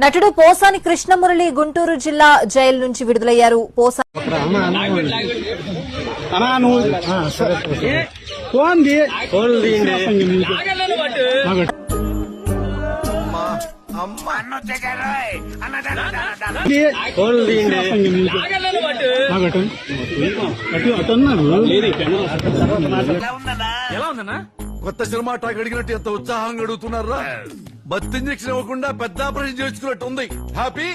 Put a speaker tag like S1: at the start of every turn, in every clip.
S1: నటుడు పోసాని కృష్ణమురళి గుంటూరు జిల్లా జైలు నుంచి విడుదలయ్యారు.
S2: కొత్త సినిమా టాక్ అడిగినట్టు ఎంత ఉత్సాహంగా అడుగుతున్నారా? బత్ ఇంజక్షన్ ఇవ్వకుండా పెద్ద ఆపరేషన్ చేసుకున్నట్టు ఉంది. హ్యాపీ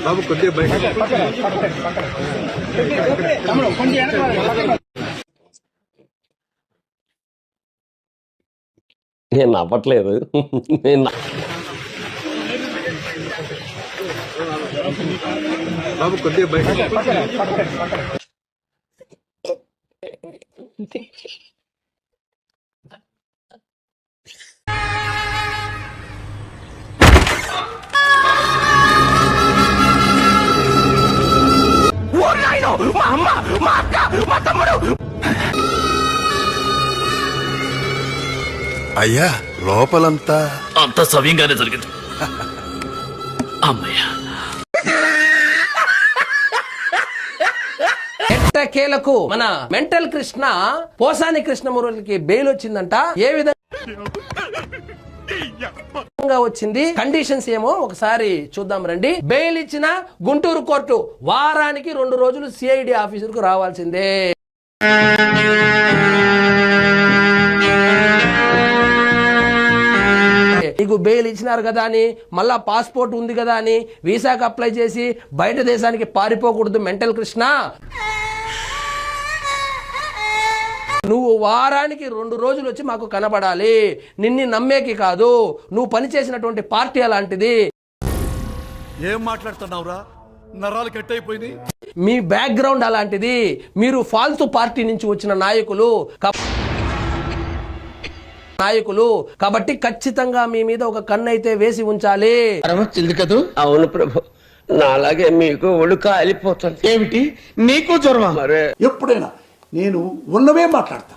S2: బాబు కొద్దిగా బయట
S3: నేను నవ్వట్లేదు.
S2: బాబు కొద్దిగా బయట అయ్యా లోపలంతా
S4: అంత సవ్యంగానే జరిగింది. అమ్మయ్యా
S5: ఎట్టకేలకు మన మెంటల్ కృష్ణ పోసాని కృష్ణమురళికి బెయిల్ వచ్చిందంట. ఏ విధంగా వచ్చింది, కండిషన్స్ ఏమో ఒకసారి చూద్దాం రండి. బెయిల్ ఇచ్చిన గుంటూరు కోర్టు వారానికి 2 రోజులు సిఐడి ఆఫీసుకు రావాల్సిందే. నీకు బెయిల్ ఇచ్చినారు కదా అని, మళ్ళా పాస్పోర్ట్ ఉంది కదా అని వీసాకి అప్లై చేసి బయట దేశానికి పారిపోకూడదు మెంటల్ కృష్ణ. నువ్వు వారానికి 2 రోజులు వచ్చి మాకు కనబడాలి. నిన్ను నమ్మేకి కాదు, నువ్వు పనిచేసినటువంటి పార్టీ అలాంటిది.
S2: ఏం మాట్లాడుతున్నావురా? నరాలు కట్ అయిపోయింది.
S5: మీ బ్యాక్గ్రౌండ్ అలాంటిది. మీరు ఫాల్తు పార్టీ నుంచి వచ్చిన నాయకులు కాబట్టి ఖచ్చితంగా మీ మీద ఒక కన్ను అయితే వేసి ఉంచాలి.
S3: అవును ప్రభు, నాలాగే మీకు ఒళ్ళు కాలిపోతుంది.
S6: ఏమిటి నీకు జ్వరమా?
S3: మరే
S6: ఎప్పుడైనా నేను ఉన్నవే మాట్లాడతా.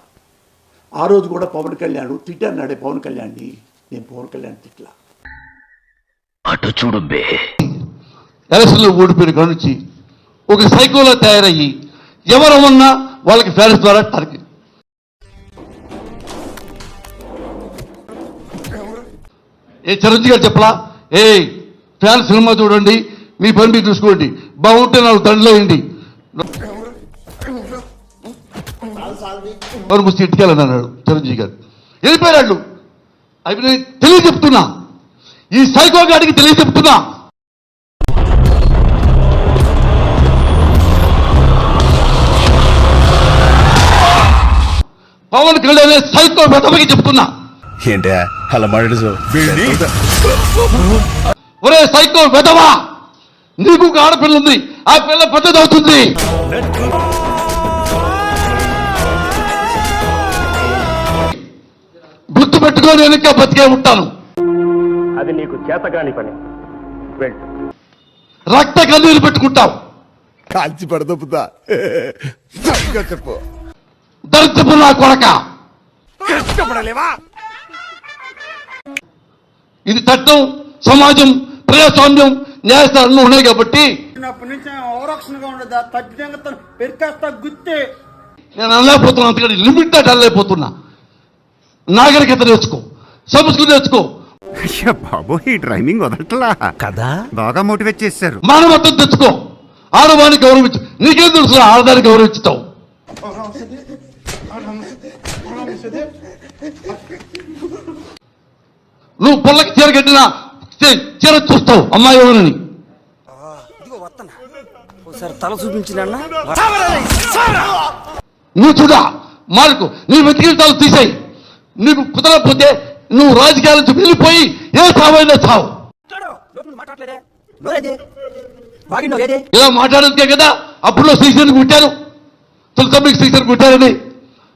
S6: ఆ రోజు కూడా పవన్ కళ్యాణ్ తిట్టన్నాడే పవన్ కళ్యాణ్ని. నేను పవన్ కళ్యాణ్ తిట్లా.
S4: అటు చూడు బే.
S7: ఎలక్షన్లో ఓడిపోయిన కానుంచి ఒక సైకోలో తయారయ్యి ఎవరమన్నా వాళ్ళకి ఫ్యాన్స్ ద్వారా టార్గెట్. ఏ చిరంజీవి గారు చెప్పలా, ఏ ఫ్యాన్స్ సినిమా చూడండి, మీ పని మీరు చూసుకోండి, బాగుంటే 4 దండలు వేయండి, ఎవరు ముస్తే ఇంటికెళ్ళన్నాడు చిరంజీవి గారు. వెళ్ళిపోయాడు. అవి నేను తెలియజెప్తున్నా, ఈ సైకో గాడికి తెలియజెప్తున్నా. పవన్ కళ్యాణ్ సైకో వెతమకి చెప్తున్నా.
S2: ఏంటి అలా మాట్లాడు?
S7: ఒరే సైకో వెతవా, నీకు ఒక ఆడపిల్ల ఉంది, ఆ పిల్ల పెద్దదవుతుంది. గుర్తు పెట్టుకొని వెనక బతికే ఉంటాను.
S3: అది నీకు చేతగాని పని.
S7: రక్త కన్నీరు పెట్టుకుంటావు.
S2: కాల్చి పడదొప్పుతా చెప్పు.
S7: దరిద్రపు నా కొడక. ఇది చట్టం, సమాజం, ప్రజాస్వామ్యం, న్యాయస్థానాలు ఉన్నాయి కాబట్టి నేను అనలేకపోతున్నా. అంతకంటే లిమిట్ దాటి అనలేకపోతున్నా. నాగరికత నేర్చుకో, సంస్కృతి నేర్చుకో.
S8: బాబు ఈ డ్రైవింగ్ వదలట్లా కదా, బాగా మోటివేట్ చేశారు.
S7: మానవత్వం తెచ్చుకో, ఆడవాన్ని గౌరవించు. నీకేం తెలుసు ఆడదాన్ని గౌరవించుతావు? నువ్వు పొల్లకి చీర కట్టినా చీర చూస్తావు అమ్మాయి ఎవరని.
S5: తల చూపించిన
S7: నువ్వు చూడా మార్కు, నీ వెతికించాలు తీసేయి. నీకు కుదరకపోతే నువ్వు రాజకీయాల నుంచి వెళ్ళిపోయి ఏ సావైనా చావు. ఇలా మాట్లాడదుకే కదా అప్పుడు శ్రీశైలం కుట్టారు, తులసమ్మకి శ్రీశైలం కుట్టారని.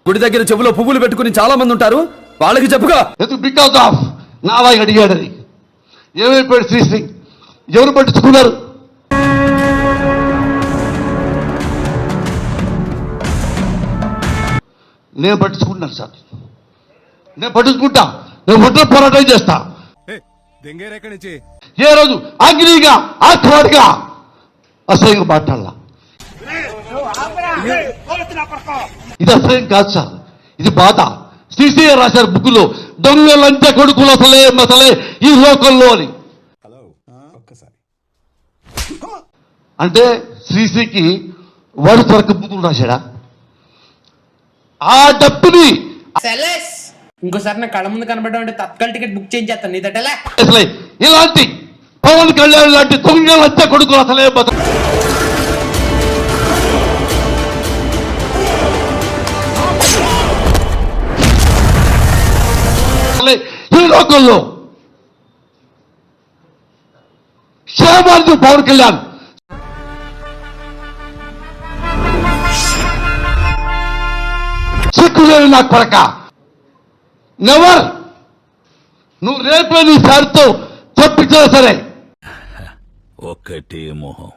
S2: గుడి దగ్గర చెవులో పువ్వులు పెట్టుకుని చాలా మంది ఉంటారు, వాళ్ళకి చెప్పుగా.
S7: బికాస్ ఆఫ్ నాలాగా అడిగాడని. ఏమైపోయాడు శ్రీశ్రీ? ఎవరు పట్టించుకున్నారు? నేను పట్టించుకుంటున్నాను సార్, నేను పట్టించుకుంటా, నేను ఒంటరి పోరాటం చేస్తా. ఏ రోజు అగ్నిగా ఆత్మాడిగా అసహ్యంగా మాట్లాడాల. ఇది అసహ్యం కాదు సార్, ఇది బాధ. శ్రీశ్రీ రాశారు బుక్కులో, దొంగ లంచ కొడుకులు అసలే మసలే ఈ లోకంలో అని. అంటే శ్రీశ్రీకి వాడు త్వరకు బుక్కులు రాశాడా? ఆ డబ్బుని
S9: ఇంకోసారి నా కళ్ళ ముందు కనబడడం అంటే తత్కాల టికెట్ బుక్ చేయించేస్తాను నీ తట్టలే.
S7: అసలే ఇలాంటి పవన్ కళ్యాణ్ లాంటి దొంగ లంచ కొడుకులు అసలే ఈ లోకంలో క్షేమాన్ని పవన్ కళ్యాణ్. సిక్కులేని నా కొరక, నెవర్. నువ్వు రేపే నీ సార్తో చెప్పించినా సరే
S4: ఒక్కటే మొహం.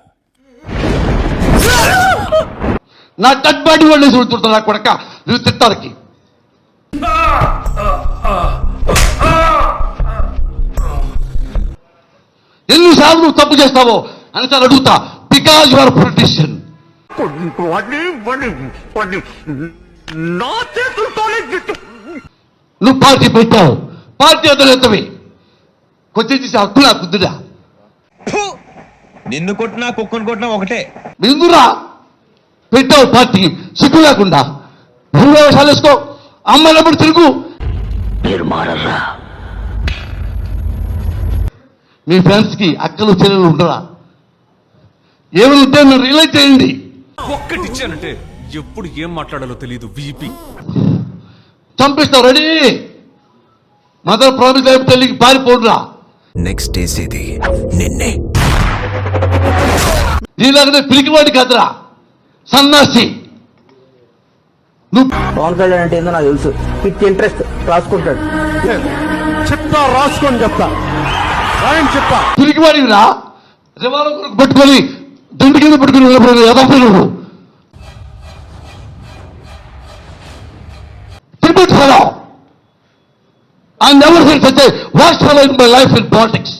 S7: నా డెడ్ బాడీ వాళ్ళు చూడుతుంటా నా కొడక నువ్వు తిట్టానికి. ఎన్నిసార్లు నువ్వు తప్పు చేస్తావో అని సార్ అడుగుతా. Because your politician. నువ్వు పార్టీ పెట్టావు, పార్టీ అదనెత్తవి కొంచెం చేసే హక్కు నాకు కుద్దురా.
S10: నిన్ను కొట్టినా కుక్కను కొట్టినా ఒకటే.
S7: ఎందురా పెట్టావు పార్టీ సిగ్గు లేకుండా? భూమి వ్యవసాయాలు వేసుకో, అమ్మాయినప్పుడు తిరుగు.
S4: మీరు మారరా?
S7: మీ ఫ్రెండ్స్ కి అక్కలు చెల్లెలు ఉండరా? ఏమైనా ఉంటే మీరు రియలైజ్ చేయండి.
S10: ఒక్కటి ఇచ్చానంటే ఎప్పుడు ఏం మాట్లాడాలో తెలియదు. వీపీ
S7: చంపిస్తావు. రెడీ? మదర్ ప్రామిస్ లైఫ్ తల్లికి పారిపోడురా.
S10: నెక్స్ట్ చేసేది నిన్నే.
S7: నీలాగనే పిరికివాడి కాదురా సన్నాసి. నువ్వు
S3: పవన్ కళ్యాణ్ అంటే ఏందో నాకు తెలుసు. విత్ ఇంట్రెస్ట్ రాసుకుంటాడు.
S6: చెప్తా, రాసుకొని చెప్తా, చెప్తా.
S7: పిరికివాడివిరా. రివాల్వర్ కొరకు పట్టుకొని దండు కింద పట్టుకుని వెళ్ళిపోయిన యథాపరుడు. fellow. I never seen such a worst fellow in my life in politics.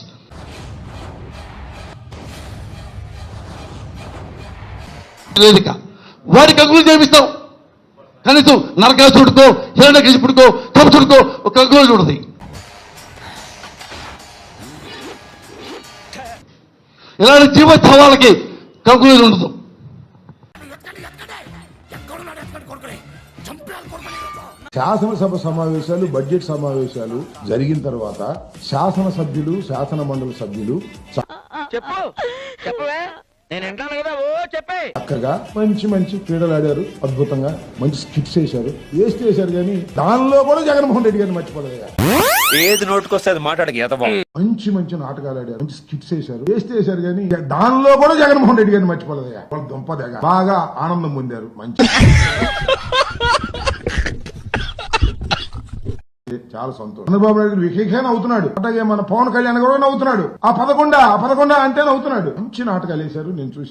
S7: వేదిక వాడికి కంగులు చేపిస్తాం. కనీసం నరకాసుడికో హిరణ్యకశిపుడికో కంసుడికో ఒక కంగులు చూడదు. ఇలాంటి జీవోత్సవాలకి కంగులు ఉండదు.
S11: శాసనసభ సమావేశాలు, బడ్జెట్ సమావేశాలు జరిగిన తర్వాత శాసనసభ్యులు, శాసన మండలి సభ్యులు చక్కగా మంచి మంచి క్రీడలు ఆడారు. అద్భుతంగా మంచి స్కిట్స్ వేశారు. వేస్ట్ చేశారు కానీ దానిలో కూడా జగన్మోహన్ రెడ్డి గారిని మర్చిపోలేదు.
S10: ఏది నోటుకొస్తే అది మాట్లాడక
S11: మంచి మంచి నాటకాలు ఆడారు, మంచి స్కిట్స్ వేశారు. వేస్ట్ చేశారు కానీ దానిలో కూడా జగన్మోహన్ రెడ్డి గారిని మర్చిపోలేదు. వాళ్ళు దుంపదేగా బాగా ఆనందం పొందారు. మంచి చాలా సంతోషం. చంద్రబాబు నాయుడు వికేఖే నవ్వుతున్నాడు, అట్లాగే మన పవన్ కళ్యాణ్ కూడా నవ్వుతున్నాడు. ఆ పదకొండ అంటే నవ్వుతున్నాడు. మంచి నాటకాలు వేశారు. నేను చూసి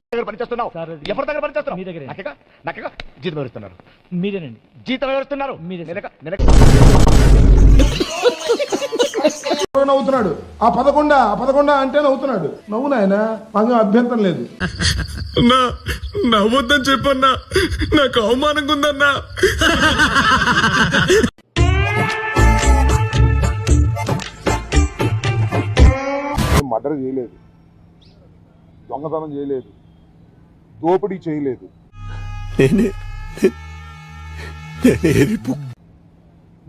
S11: నవ్వుతున్నాడు. ఆ పదకొండ అంటే నవ్వుతున్నాడు. నవ్వు నాయన, మాకు అభ్యంతరం లేదు.
S10: నవ్వొద్దని చెప్పన్నా, నాకు అవమానంగా ఉందన్నా.
S11: మర్డర్ చేయలేదు, దొంగతనం చేయలేదు, దోపిడీ చేయలేదు.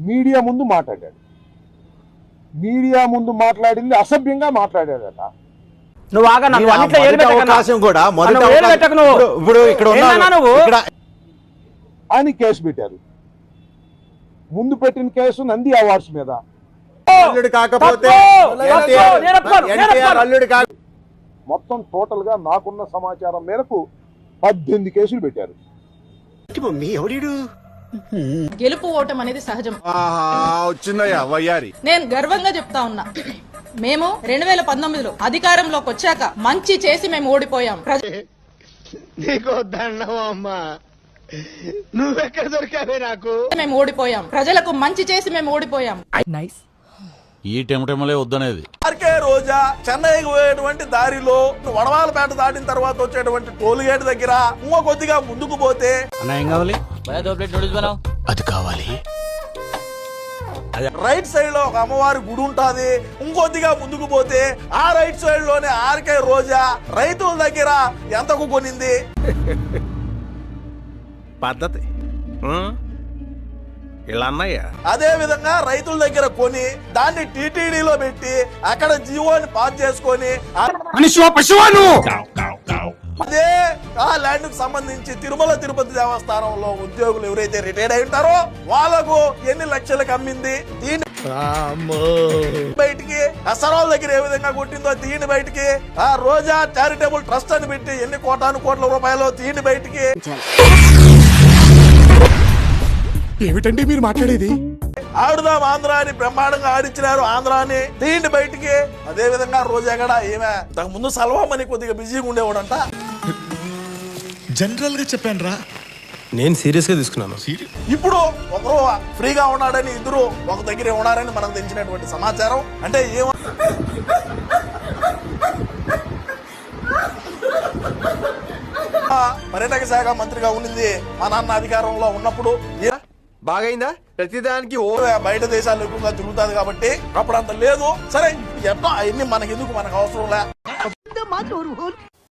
S11: మీడియా ముందు మాట్లాడాడు. మీడియా ముందు మాట్లాడింది అసభ్యంగా మాట్లాడాడట.
S3: నువ్వు ఆగా అవకాశం కూడా
S11: ఆయన కేసు పెట్టారు. ముందు పెట్టిన కేసు నంది అవార్డ్స్ మీద. మొత్తం టోటల్ గా నాకున్న సమాచారం మేరకు 18 కేసులు పెట్టారు.
S12: గెలుపు ఓటం అనేది సహజం.
S2: వచ్చిందయ్యా వయ్యారి.
S12: నేను గర్వంగా చెప్తా ఉన్నా, మేము 2019లో అధికారంలోకి వచ్చాక మంచి చేసి మేము ఓడిపోయాం.
S3: నీకు దండం అమ్మా, నువ్వెక్కడ దొరికావే నాకు.
S12: మేము ఓడిపోయాం, ప్రజలకు మంచి చేసి మేము ఓడిపోయాం.
S10: ఈ టెమటెమలే వద్దనేది.
S2: ఆర్కే రోజా చెన్నైకి పోయేటువంటి దారిలో వడవాలపేట దాటిన తర్వాత వచ్చేటువంటి టోల్ గేట్ దగ్గర ఇంకో కొద్దిగా ముందుకు పోతే
S10: ఏం కావాలి?
S4: అది కావాలి.
S2: రైట్ సైడ్ లో ఒక అమ్మవారి గుడి ఉంటది. ఇంకొద్దిగా ముందుకు పోతే ఆ రైట్ సైడ్ లోనే ఆర్కే రోజా రైతుల దగ్గర ఎంతకు కొనింది.
S10: పద్ధతి ఇలా అన్నయ్యా.
S2: అదే విధంగా రైతుల దగ్గర కొని దాన్ని టీటీడీలో పెట్టి అక్కడ జీవోని పాస్ చేసుకొని అదే ఆ ల్యాండ్ కు సంబంధించి తిరుమల తిరుపతి దేవస్థానంలో ఉద్యోగులు ఎవరైతే రిటైర్డ్ అయి ఉంటారో వాళ్ళకు ఎన్ని లక్షలకు అమ్మింది. దీన్ని బయటికి అసరాల దగ్గర ఏ విధంగా కొట్టిందో తీయండి బయటికి. ఆ రోజా చారిటబుల్ ట్రస్ట్ అని పెట్టి ఎన్ని కోట్ల రూపాయలు తీయండి బయటికి.
S11: ఏమిటండి మీరు మాట్లాడేది?
S2: ఆడుదాం ఆంధ్ర అని బ్రహ్మాండంగా ఆడిచ్చినారు ఆంధ్రాని, తీయండి బయటికి. అదే విధంగా రోజా కూడా ఏమే ఇంతకు ముందు సల్వామని కొద్దిగా బిజీగా ఉండేవాడంట.
S11: జనరల్ గా చెప్పాను రా,
S10: నేను సీరియస్ గా తీసుకున్నాను.
S2: ఇప్పుడు ఒకరు ఫ్రీగా ఉన్నాడని ఇద్దరు ఒక దగ్గరే ఉన్నారని మనకు తెలిసినటువంటి సమాచారం. అంటే పర్యాటక శాఖ మంత్రిగా ఉండింది మా నాన్న అధికారంలో ఉన్నప్పుడు.
S3: బాగైందా? ప్రతిదానికి
S2: బయట దేశాలు ఎక్కువగా తిరుగుతుంది కాబట్టి అప్పుడు అంత లేదు. సరే ఎట్లా అవన్నీ మనకెందుకు, మనకు అవసరం లే.